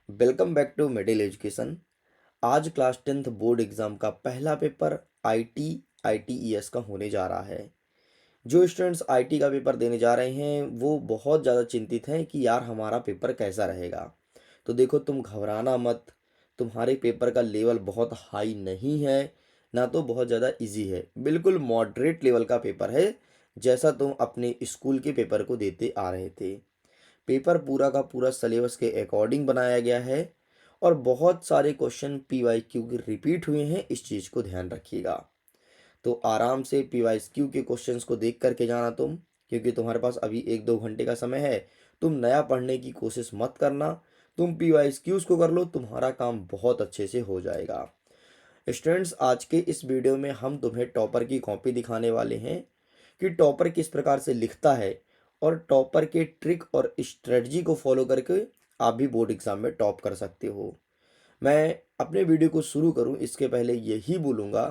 Welcome back to Middle Education. आज class 10th board exam का पहला पेपर आईटी आईटीईएस का होने जा रहा है। जो स्टूडेंट्स आईटी का पेपर देने जा रहे हैं वो बहुत ज़्यादा चिंतित हैं कि यार हमारा पेपर कैसा रहेगा। तो देखो, तुम घबराना मत। तुम्हारे पेपर का लेवल बहुत हाई नहीं है, ना तो बहुत ज़्यादा इजी है, बिल्कुल मॉडरेट लेवल का पेपर है, जैसा तुम अपने स्कूल के पेपर को देते आ रहे थे। पेपर पूरा का पूरा सिलेबस के अकॉर्डिंग बनाया गया है और बहुत सारे क्वेश्चन पीवाईक्यू के रिपीट हुए हैं, इस चीज़ को ध्यान रखिएगा। तो आराम से पीवाईक्यू के क्वेश्चंस को देख करके जाना तुम, क्योंकि तुम्हारे पास अभी 1-2 घंटे का समय है। तुम नया पढ़ने की कोशिश मत करना, तुम पीवाईक्यूज को कर लो, तुम्हारा काम बहुत अच्छे से हो जाएगा। स्टूडेंट्स, आज के इस वीडियो में हम तुम्हें टॉपर की कॉपी दिखाने वाले हैं कि टॉपर किस प्रकार से लिखता है और टॉपर के ट्रिक और स्ट्रेटजी को फॉलो करके आप भी बोर्ड एग्जाम में टॉप कर सकते हो। मैं अपने वीडियो को शुरू करूं इसके पहले यही बोलूँगा,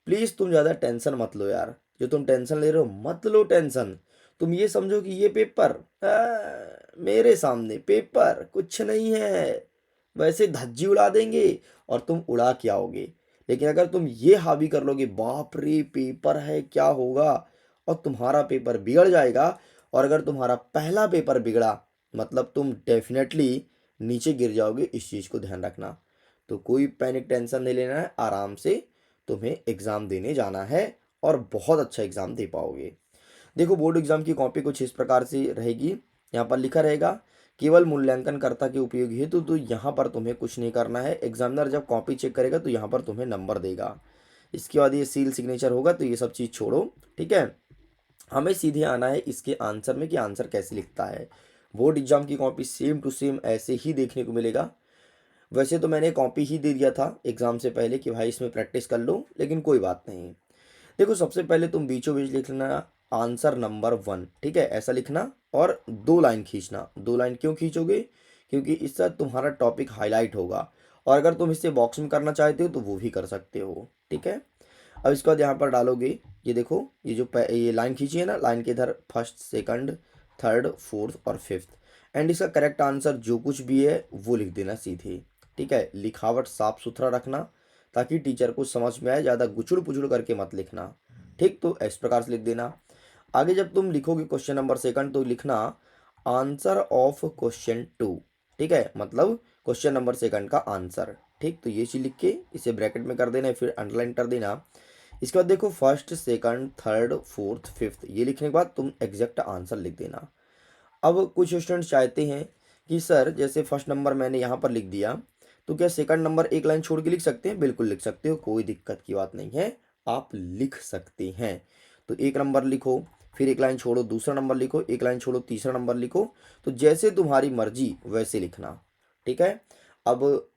प्लीज़ तुम ज़्यादा टेंशन मत लो यार। जो तुम टेंशन ले रहे हो मत लो टेंशन। तुम ये समझो कि ये पेपर मेरे सामने पेपर कुछ नहीं है, वैसे धज्जी उड़ा देंगे और तुम उड़ा के आओगे। लेकिन अगर तुम ये हावी कर लोगे बाप रे पेपर है क्या होगा, और तुम्हारा पेपर बिगड़ जाएगा, और अगर तुम्हारा पहला पेपर बिगड़ा मतलब तुम डेफिनेटली नीचे गिर जाओगे, इस चीज़ को ध्यान रखना। तो कोई पैनिक टेंशन नहीं लेना है, आराम से तुम्हें एग्ज़ाम देने जाना है और बहुत अच्छा एग्ज़ाम दे पाओगे। देखो, बोर्ड एग्जाम की कॉपी कुछ इस प्रकार से रहेगी। यहाँ पर लिखा रहेगा केवल मूल्यांकनकर्ता के उपयोग हेतु। तो यहाँ पर तुम्हें कुछ नहीं करना है। एग्जामिनर जब कॉपी चेक करेगा तो यहाँ पर तुम्हें नंबर देगा। इसके बाद ये सील सिग्नेचर होगा, तो ये सब चीज़ छोड़ो, ठीक है। हमें सीधे आना है इसके आंसर में कि आंसर कैसे लिखता है। बोर्ड एग्जाम की कॉपी सेम टू सेम ऐसे ही देखने को मिलेगा। वैसे तो मैंने कॉपी ही दे दिया था एग्ज़ाम से पहले कि भाई इसमें प्रैक्टिस कर लो, लेकिन कोई बात नहीं। देखो, सबसे पहले तुम बीचों बीच लिख लेना आंसर नंबर 1, ठीक है, ऐसा लिखना और 2 लाइन खींचना। 2 लाइन क्यों खींचोगे? क्योंकि इससे तुम्हारा टॉपिक हाईलाइट होगा, और अगर तुम इसे बॉक्स में करना चाहते हो तो वो भी कर सकते हो, ठीक है। अब इसके बाद यहाँ पर डालोगे, ये देखो, ये जो ये लाइन खींची है ना, लाइन के इधर फर्स्ट, सेकंड, थर्ड, फोर्थ और फिफ्थ, एंड इसका करेक्ट आंसर जो कुछ भी है वो लिख देना सीधे, ठीक है। लिखावट साफ सुथरा रखना ताकि टीचर को समझ में आए, ज़्यादा गुचड़ पुचड़ करके मत लिखना, ठीक। तो इस प्रकार से लिख देना। आगे जब तुम लिखोगे क्वेश्चन नंबर सेकंड, तो लिखना आंसर ऑफ क्वेश्चन 2, ठीक है, मतलब क्वेश्चन नंबर सेकंड का आंसर, ठीक। तो ये चीज़ लिख के इसे ब्रैकेट में कर देना, फिर अंडरलाइन कर देना। इसके बाद देखो, first, second, third, fourth, fifth, ये लिखने के बाद तुम एग्जैक्ट आंसर लिख देना। अब कुछ स्टूडेंट्स चाहते हैं कि सर जैसे फर्स्ट नंबर मैंने यहाँ पर लिख दिया, तो क्या सेकंड नंबर एक लाइन छोड़ के लिख सकते हैं? बिल्कुल लिख सकते हो, कोई दिक्कत की बात नहीं है, आप लिख सकते हैं। तो एक नंबर लिखो, फिर एक लाइन छोड़ो, दूसरा नंबर लिखो, एक लाइन छोड़ो, तीसरा नंबर लिखो। तो जैसे तुम्हारी मर्जी वैसे लिखना, ठीक है। अब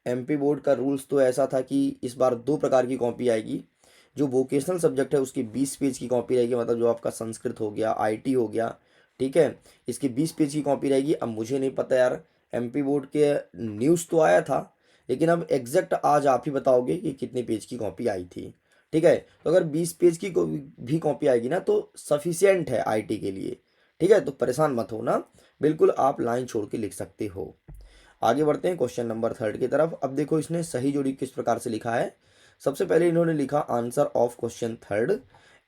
एमपी बोर्ड का रूल्स तो ऐसा था कि इस बार 2 प्रकार की कॉपी आएगी। जो वोकेशनल सब्जेक्ट है उसकी 20 पेज की कॉपी रहेगी, मतलब जो आपका संस्कृत हो गया, आईटी हो गया, ठीक है, इसकी 20 पेज की कॉपी रहेगी। अब मुझे नहीं पता यार, एमपी बोर्ड के न्यूज़ तो आया था, लेकिन अब एग्जैक्ट आज आप ही बताओगे कि कितने पेज की कॉपी आई थी, ठीक है। तो अगर 20 पेज की भी कॉपी आएगी ना तो सफिशियंट है आईटी के लिए, ठीक है। तो परेशान मत हो ना, बिल्कुल आप लाइन छोड़ के लिख सकते हो। आगे बढ़ते हैं क्वेश्चन नंबर थर्ड की तरफ। अब देखो, इसने सही जोड़ी किस प्रकार से लिखा है। सबसे पहले इन्होंने लिखा answer of question third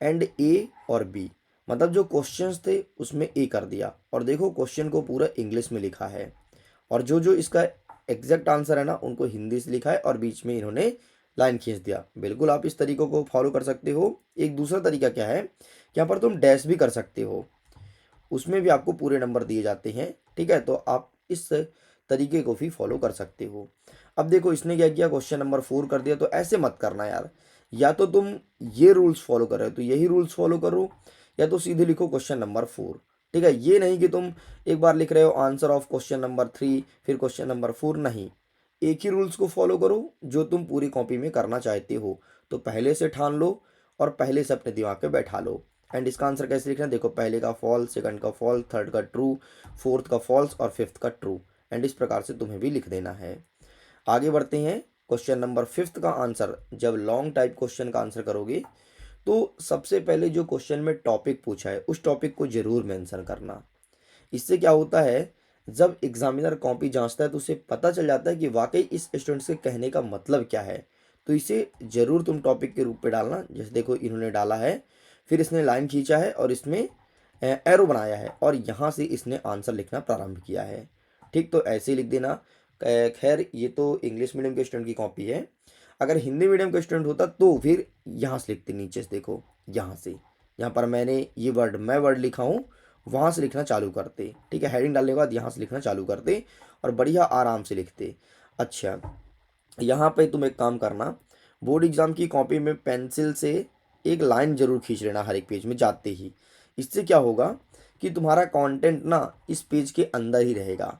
and A और बी, मतलब जो क्वेश्चंस थे उसमें ए कर दिया, और देखो क्वेश्चन को पूरा इंग्लिश में लिखा है, और जो जो इसका एग्जैक्ट आंसर है ना उनको हिंदी से लिखा है, और बीच में इन्होंने लाइन खींच दिया। बिल्कुल आप इस तरीकों को फॉलो कर सकते हो। एक दूसरा तरीका क्या है कि यहाँ पर तुम डैश भी कर सकते हो, उसमें भी आपको पूरे नंबर दिए जाते हैं, ठीक है। तो आप इस तरीके को भी फॉलो कर सकते हो। अब देखो, इसने क्या किया, क्वेश्चन नंबर 4 कर दिया। तो ऐसे मत करना यार, या तो तुम ये रूल्स फॉलो कर रहे हो तो यही रूल्स फॉलो करो, या तो सीधे लिखो क्वेश्चन नंबर 4, ठीक है। ये नहीं कि तुम एक बार लिख रहे हो आंसर ऑफ क्वेश्चन नंबर 3 फिर क्वेश्चन नंबर 4, नहीं। एक ही रूल्स को फॉलो करो जो तुम पूरी कॉपी में करना चाहते हो। तो पहले से ठान लो और पहले से अपने दिमाग पे बैठा लो। एंड इसका आंसर कैसे लिखना है, देखो, पहले का फॉल्स, सेकंड का फॉल्स, थर्ड का ट्रू, फोर्थ का फॉल्स और फिफ्थ का ट्रू, एंड इस प्रकार से तुम्हें भी लिख देना है। आगे बढ़ते हैं। क्वेश्चन नंबर फिफ्थ का आंसर, जब लॉन्ग टाइप क्वेश्चन का आंसर करोगे तो सबसे पहले जो क्वेश्चन में टॉपिक पूछा है उस टॉपिक को जरूर मेंशन करना। इससे क्या होता है, जब एग्जामिनर कॉपी जांचता है तो उसे पता चल जाता है कि वाकई इस स्टूडेंट से कहने का मतलब क्या है। तो इसे ज़रूर तुम टॉपिक के रूप में डालना। जैसे देखो इन्होंने डाला है, फिर इसने लाइन खींचा है और इसमें एरो बनाया है और यहाँ से इसने आंसर लिखना प्रारंभ किया है। ठीक, तो ऐसे ही लिख देना। खैर ये तो इंग्लिश मीडियम के स्टूडेंट की कॉपी है। अगर हिंदी मीडियम का स्टूडेंट होता तो फिर यहाँ से लिखते, नीचे से देखो, यहाँ से, यहाँ पर मैंने ये वर्ड, मैं वर्ड लिखा हूँ, वहाँ से लिखना चालू करते। ठीक है, हेडिंग डालने के बाद यहाँ से लिखना चालू करते और बढ़िया आराम से लिखते। अच्छा, यहाँ पे तुम एक काम करना, बोर्ड एग्जाम की कॉपी में पेंसिल से एक लाइन जरूर खींच लेना हर एक पेज में जाते ही। इससे क्या होगा कि तुम्हारा कंटेंट ना इस पेज के अंदर ही रहेगा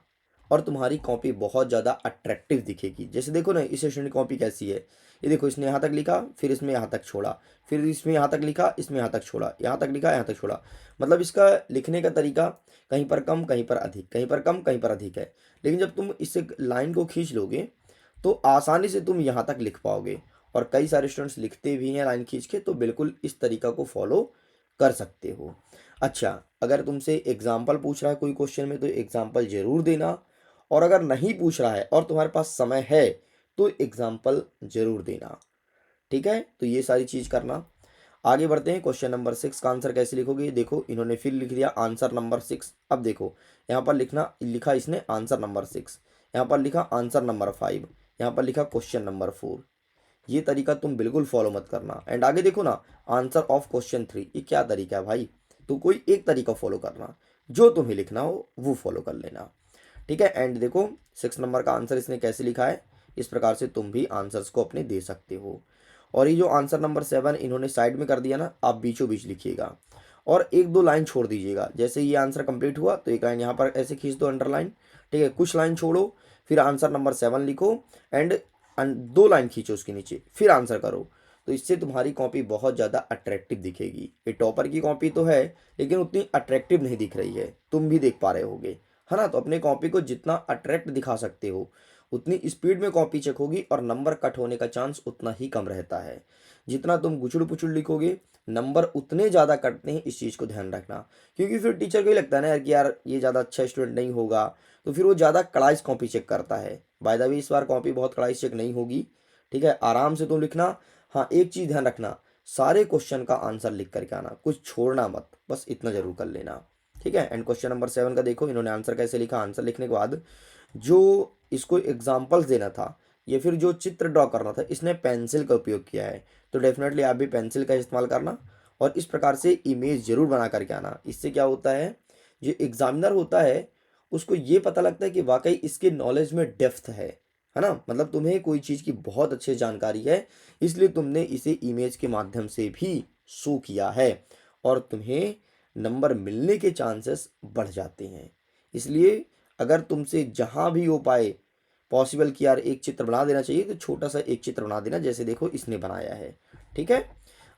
और तुम्हारी कॉपी बहुत ज़्यादा अट्रैक्टिव दिखेगी। जैसे देखो ना इस सेशन की कॉपी कैसी है, ये देखो, इसने यहाँ तक लिखा, फिर इसमें यहाँ तक छोड़ा, फिर इसमें यहाँ तक लिखा, इसमें यहाँ तक छोड़ा, यहाँ तक लिखा, यहाँ तक छोड़ा। मतलब इसका लिखने का तरीका कहीं पर कम, कहीं पर अधिक, कहीं पर कम, कहीं पर अधिक है। लेकिन जब तुम इसे लाइन को खींच लोगे तो आसानी से तुम यहाँ तक लिख पाओगे। और कई सारे स्टूडेंट्स लिखते भी हैं लाइन खींच के, तो बिल्कुल इस तरीका को फॉलो कर सकते हो। अच्छा, अगर तुमसे एग्जाम्पल पूछ रहा है कोई क्वेश्चन में तो एग्जाम्पल जरूर देना, और अगर नहीं पूछ रहा है और तुम्हारे पास समय है तो एग्जाम्पल जरूर देना। ठीक है, तो ये सारी चीज़ करना। आगे बढ़ते हैं, क्वेश्चन नंबर 6 का आंसर कैसे लिखोगे। देखो इन्होंने फिर लिख दिया आंसर नंबर 6। अब देखो यहाँ पर लिखा इसने आंसर नंबर 6, यहाँ पर लिखा आंसर नंबर 5, यहाँ पर लिखा क्वेश्चन नंबर 4। ये तरीका तुम बिल्कुल फॉलो मत करना। एंड आगे देखो ना, आंसर ऑफ क्वेश्चन 3, ये क्या तरीका है भाई। तो कोई एक तरीका फॉलो करना, जो तुम्हें लिखना हो वो फॉलो कर लेना। ठीक है, एंड देखो 6 नंबर का आंसर इसने कैसे लिखा है, इस प्रकार से तुम भी आंसर्स को अपने दे सकते हो। और ये जो आंसर नंबर 7 इन्होंने साइड में कर दिया ना, आप बीचों बीच लिखिएगा और एक दो लाइन छोड़ दीजिएगा। जैसे ये आंसर कंप्लीट हुआ तो एक लाइन यहाँ पर ऐसे खींच दो, अंडरलाइन। ठीक है, कुछ लाइन छोड़ो, फिर आंसर नंबर 7 लिखो एंड दो लाइन खींचो उसके नीचे, फिर आंसर करो। तो इससे तुम्हारी कॉपी बहुत ज़्यादा अट्रैक्टिव दिखेगी। ये टॉपर की कॉपी तो है लेकिन उतनी अट्रैक्टिव नहीं दिख रही है, तुम भी देख पा रहे होगे, है ना। तो अपने कॉपी को जितना अट्रैक्ट दिखा सकते हो उतनी स्पीड में कॉपी चेक होगी और नंबर कट होने का चांस उतना ही कम रहता है। जितना तुम गुचुड़ पुचुड़ लिखोगे नंबर उतने ज़्यादा कटते हैं, इस चीज़ को ध्यान रखना। क्योंकि फिर टीचर को ही लगता है ना यार कि यार ये ज़्यादा अच्छा स्टूडेंट नहीं होगा, तो फिर वो ज़्यादा कड़ाई से कॉपी चेक करता है। बाय द वे इस बार कॉपी बहुत कड़ाई से चेक नहीं होगी। ठीक है, आराम से तुम लिखना। हाँ, एक चीज़ ध्यान रखना, सारे क्वेश्चन का आंसर लिख करके आना, कुछ छोड़ना मत, बस इतना जरूर कर लेना। ठीक है, एंड क्वेश्चन नंबर 7 का देखो इन्होंने आंसर कैसे लिखा। आंसर लिखने के बाद जो इसको एग्जाम्पल्स देना था या फिर जो चित्र ड्रॉ करना था, इसने पेंसिल का उपयोग किया है। तो डेफिनेटली आप भी पेंसिल का इस्तेमाल करना और इस प्रकार से इमेज जरूर बना करके आना। इससे क्या होता है, जो एग्जामिनर होता है उसको ये पता लगता है कि वाकई इसके नॉलेज में डेप्थ है ना। मतलब तुम्हें कोई चीज़ की बहुत अच्छी जानकारी है, इसलिए तुमने इसे इमेज के माध्यम से भी शो किया है और तुम्हें नंबर मिलने के चांसेस बढ़ जाते हैं। इसलिए अगर तुमसे जहाँ भी हो पाए पॉसिबल कि यार एक चित्र बना देना चाहिए, तो छोटा सा एक चित्र बना देना, जैसे देखो इसने बनाया है। ठीक है,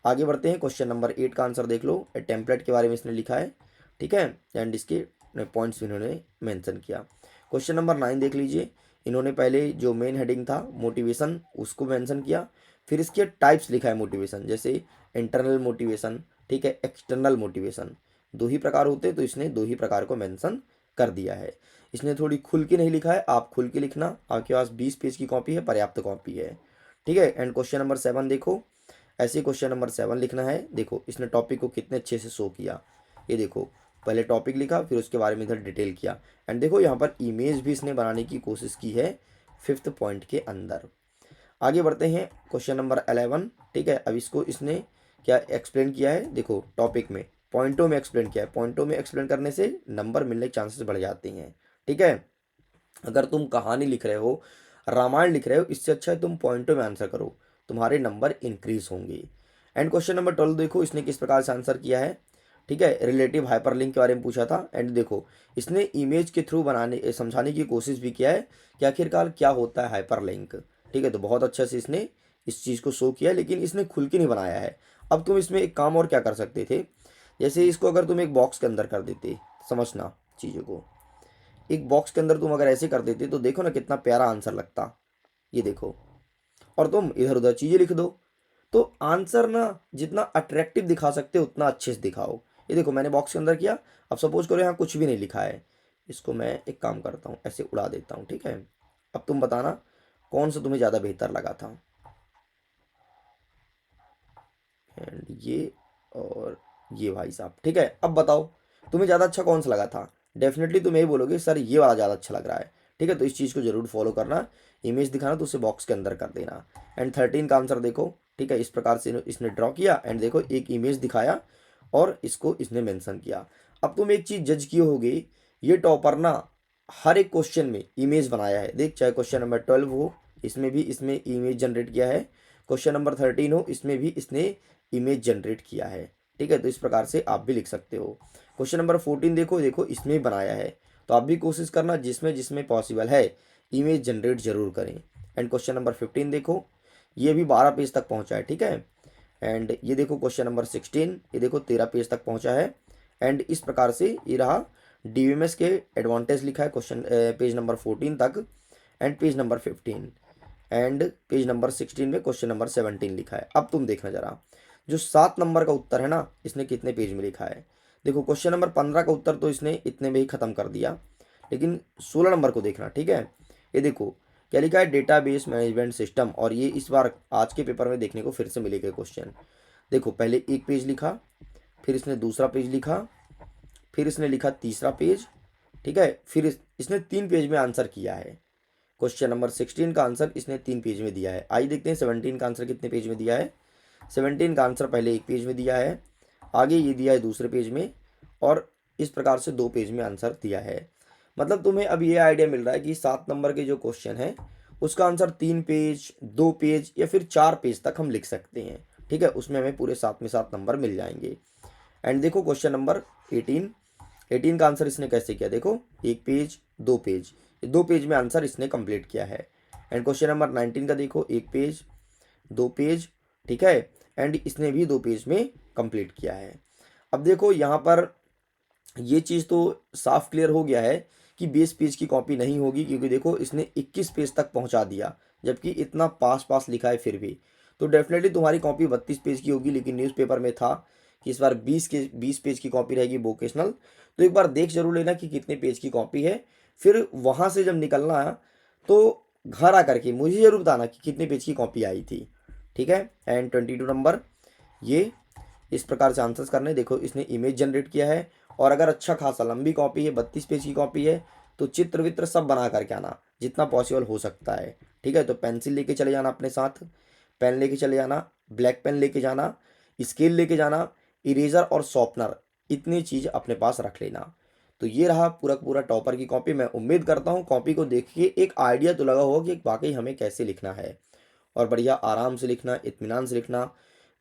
आगे बढ़ते हैं, क्वेश्चन नंबर 8 का आंसर देख लो। टेम्पलेट के बारे में इसने लिखा है। ठीक है, एंड इसके पॉइंट्स इन्होंने मेंशन किया। क्वेश्चन नंबर 9 देख लीजिए। इन्होंने पहले जो मेन हेडिंग था मोटिवेशन उसको मेंशन किया, फिर इसके टाइप्स लिखा है मोटिवेशन, जैसे इंटरनल मोटिवेशन, ठीक है, एक्सटर्नल मोटिवेशन, दो ही प्रकार होते हैं, तो इसने दो ही प्रकार को मेंशन कर दिया है। इसने थोड़ी खुल के नहीं लिखा है, आप खुल के लिखना, आपके पास 20 पेज की कॉपी है, पर्याप्त कॉपी है। ठीक है, एंड क्वेश्चन नंबर 7 देखो, ऐसे क्वेश्चन नंबर 7 लिखना है। देखो इसने टॉपिक को कितने अच्छे से शो किया, ये देखो पहले टॉपिक लिखा फिर उसके बारे में इधर डिटेल किया। एंड देखो यहाँ पर इमेज भी इसने बनाने की कोशिश की है 5th पॉइंट के अंदर। आगे बढ़ते हैं, क्वेश्चन नंबर 11। ठीक है, अब इसको इसने क्या एक्सप्लेन किया है, देखो टॉपिक में पॉइंटों में एक्सप्लेन किया है। पॉइंटों में एक्सप्लेन करने से नंबर मिलने के चांसेस बढ़ जाते हैं। ठीक है, अगर तुम कहानी लिख रहे हो, रामायण लिख रहे हो, इससे अच्छा है तुम पॉइंटों में आंसर करो, तुम्हारे नंबर इंक्रीज होंगे। एंड क्वेश्चन नंबर 12 देखो इसने किस प्रकार से आंसर किया है। ठीक है, रिलेटिव हाइपरलिंक के बारे में पूछा था। एंड देखो इसने इमेज के थ्रू बनाने समझाने की कोशिश भी किया है कि आखिरकार क्या होता है हाइपरलिंक। ठीक है, तो बहुत अच्छे से इसने इस चीज़ को शो किया है, लेकिन इसने खुल के नहीं बनाया है। अब तुम इसमें एक काम और क्या कर सकते थे, जैसे इसको अगर तुम एक बॉक्स के अंदर कर देते, समझना चीज़ों को, एक बॉक्स के अंदर तुम अगर ऐसे कर देते तो देखो ना कितना प्यारा आंसर लगता। ये देखो, और तुम इधर उधर चीज़ें लिख दो, तो आंसर ना जितना अट्रैक्टिव दिखा सकते हो उतना अच्छे से दिखाओ। ये देखो मैंने बॉक्स के अंदर किया, अब सपोज करो यहाँ कुछ भी नहीं लिखा है, इसको मैं एक काम करता हूँ, ऐसे उड़ा देता हूँ, ठीक है। अब तुम बताना कौन सा तुम्हें ज़्यादा बेहतर लगा था। एंड ये और ये भाई साहब, ठीक है। अब बताओ तुम्हें ज़्यादा अच्छा कौन सा लगा था। डेफिनेटली तुम यही बोलोगे सर ये वाला ज़्यादा अच्छा लग रहा है, ठीक है। तो इस चीज़ को जरूर फॉलो करना। इमेज दिखाना तो उसे बॉक्स के अंदर कर देना। एंड 13 का आंसर देखो, ठीक है। इस प्रकार से इसने ड्रॉ किया एंड देखो एक इमेज दिखाया और इसको इसने मेंशन किया। अब तुम एक चीज़ जज किए होगे, ये टॉपर ना हर एक क्वेश्चन में इमेज बनाया है। देख, चाहे क्वेश्चन नंबर 12 हो, इसमें भी इसमें इमेज जनरेट किया है। क्वेश्चन नंबर 13 हो, इसमें भी इसने इमेज जनरेट किया है, ठीक है। तो इस प्रकार से आप भी लिख सकते हो। क्वेश्चन नंबर 14 देखो, देखो इसमें बनाया है। तो आप भी कोशिश करना जिसमें जिसमें पॉसिबल है इमेज जनरेट जरूर करें। एंड क्वेश्चन नंबर 15 देखो, ये भी 12 पेज तक पहुंचा है, ठीक है। एंड ये देखो क्वेश्चन नंबर 16, ये देखो 13 पेज तक पहुंचा है। एंड इस प्रकार से ये रहा डीवीएमएस के एडवांटेज लिखा है क्वेश्चन पेज नंबर 14 तक and page number 15 and page number 16 में क्वेश्चन नंबर 17 लिखा है। अब तुम देखना जरा, जो 7 नंबर का उत्तर है ना, इसने कितने पेज में लिखा है। देखो क्वेश्चन नंबर 15 का उत्तर तो इसने इतने में ही खत्म कर दिया, लेकिन 16 नंबर को देखना, ठीक है। ये देखो क्या लिखा है, डेटाबेस मैनेजमेंट सिस्टम। और ये इस बार आज के पेपर में देखने को फिर से मिलेगा क्वेश्चन। देखो पहले एक पेज लिखा, फिर इसने दूसरा पेज लिखा, फिर इसने लिखा तीसरा पेज, ठीक है। फिर इसने 3 पेज में आंसर किया है। क्वेश्चन नंबर 16 का आंसर इसने 3 पेज में दिया है। आइए देखते हैं 17 का आंसर कितने पेज में दिया है। 17 का आंसर पहले एक पेज में दिया है, आगे ये दिया है दूसरे पेज में, और इस प्रकार से 2 पेज में आंसर दिया है। मतलब तुम्हें अब ये आइडिया मिल रहा है कि 7 नंबर के जो क्वेश्चन है उसका आंसर 3 पेज, 2 पेज या फिर 4 पेज तक हम लिख सकते हैं, ठीक है। उसमें हमें पूरे 7 में 7 नंबर मिल जाएंगे। एंड देखो क्वेश्चन नंबर 18 का आंसर इसने कैसे किया, देखो एक पेज, 2 पेज, 2 पेज में आंसर इसने कंप्लीट किया है। एंड क्वेश्चन नंबर 19 का देखो एक पेज, 2 पेज, ठीक है। एंड इसने भी 2 पेज में कंप्लीट किया है। अब देखो यहाँ पर ये चीज़ तो साफ क्लियर हो गया है कि 20 पेज की कॉपी नहीं होगी, क्योंकि देखो इसने 21 पेज तक पहुंचा दिया, जबकि इतना पास पास लिखा है फिर भी। तो डेफिनेटली तुम्हारी कॉपी 32 पेज की होगी, लेकिन न्यूज़पेपर में था कि इस बार 20 पेज की कॉपी रहेगी वोकेशनल। तो एक बार देख जरूर लेना कि कितने पेज की कॉपी है, फिर वहाँ से जब निकलना है तो घर आकर के मुझे जरूर बताना कि कितने पेज की कॉपी आई थी, ठीक है। एंड 22 नंबर, ये इस प्रकार से आंसर्स करने। देखो इसने इमेज जनरेट किया है, और अगर अच्छा खासा लंबी कॉपी है, 32 पेज की कॉपी है, तो चित्र वित्र सब बना करके आना जितना पॉसिबल हो सकता है, ठीक है। तो पेंसिल लेके चले जाना अपने साथ, पेन लेके चले जाना, ब्लैक पेन लेके जाना, स्केल लेके जाना, इरेजर और शॉर्पनर, इतनी चीज़ अपने पास रख लेना। तो ये रहा पूरा पूरा टॉपर की कॉपी। मैं उम्मीद करता हूँ कॉपी को देख के एक आइडिया तो लगा होगा कि वाकई हमें कैसे लिखना है। और बढ़िया आराम से लिखना, इत्मीनान से लिखना,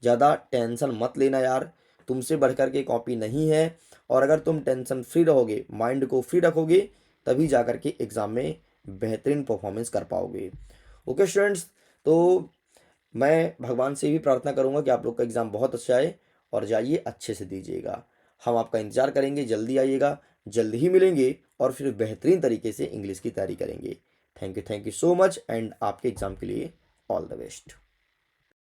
ज़्यादा टेंशन मत लेना यार, तुमसे बढ़कर के कॉपी नहीं है। और अगर तुम टेंशन फ्री रहोगे, माइंड को फ्री रखोगे, तभी जा कर के एग्ज़ाम में बेहतरीन परफॉर्मेंस कर पाओगे। ओके स्टूडेंट्स, तो मैं भगवान से भी प्रार्थना करूंगा कि आप लोग का एग्ज़ाम बहुत अच्छा आए, और जाइए अच्छे से दीजिएगा। हम आपका इंतज़ार करेंगे, जल्दी आइएगा, जल्दी ही मिलेंगे, और फिर बेहतरीन तरीके से इंग्लिश की तैयारी करेंगे। Thank you so much, and आपके एग्ज़ाम के लिए ऑल द बेस्ट।